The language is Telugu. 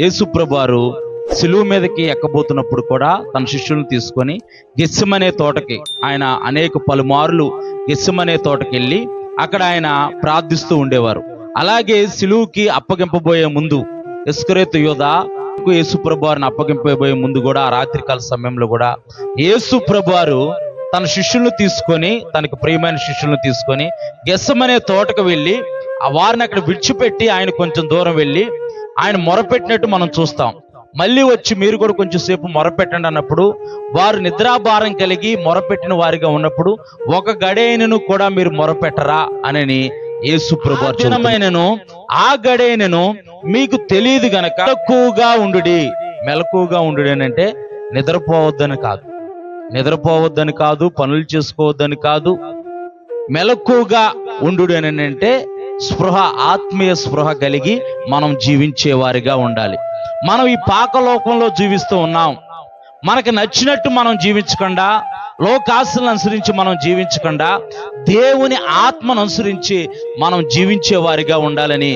యేసుప్రభు వారు సిలువ మీదకి ఎక్కబోతున్నప్పుడు కూడా తన శిష్యులను తీసుకొని గెత్సెమనే తోటకి ఆయన అనేక పలుమార్లు గెత్సెమనే తోటకి వెళ్ళి అక్కడ ఆయన ప్రార్థిస్తూ ఉండేవారు. అలాగే సిలువకి అప్పగింపబోయే ముందు ఇస్కరియోతు యూదా యేసుప్రభు వారిని అప్పగింపబోయే ముందు కూడా ఆ రాత్రికాల సమయంలో కూడా యేసుప్రభు వారు తన శిష్యులను తీసుకొని, తనకు ప్రియమైన శిష్యులను తీసుకొని గెత్సెమనే తోటకు వెళ్ళి వారిని అక్కడ విడిచిపెట్టి ఆయన కొంచెం దూరం వెళ్ళి ఆయన మొరపెట్టినట్టు మనం చూస్తాం. మళ్ళీ వచ్చి మీరు కూడా కొంచెం సేపు మొరపెట్టండి అన్నప్పుడు వారు నిద్రాభారం కలిగి మొరపెట్టిన వారిగా ఉన్నప్పుడు ఒక గడియైనను కూడా మీరు మొరపెట్టరా అని యేసుప్రభు వారు ఆ గడియైనను మీకు తెలియదు గనక మెలకువగా ఉండు అంటే నిద్రపోవద్దని కాదు, పనులు చేసుకోవద్దని కాదు, మెలకువగా ఉండు అని అంటే ఆత్మీయ స్పృహ కలిగి మనం జీవించే వారిగా ఉండాలి. మనం ఈ పాకలోకంలో జీవిస్తూ ఉన్నాం. మనకు నచ్చినట్టు మనం జీవించకుండా, లోకాశలను అనుసరించి మనం జీవించకుండా, దేవుని ఆత్మను అనుసరించి మనం జీవించే వారిగా ఉండాలని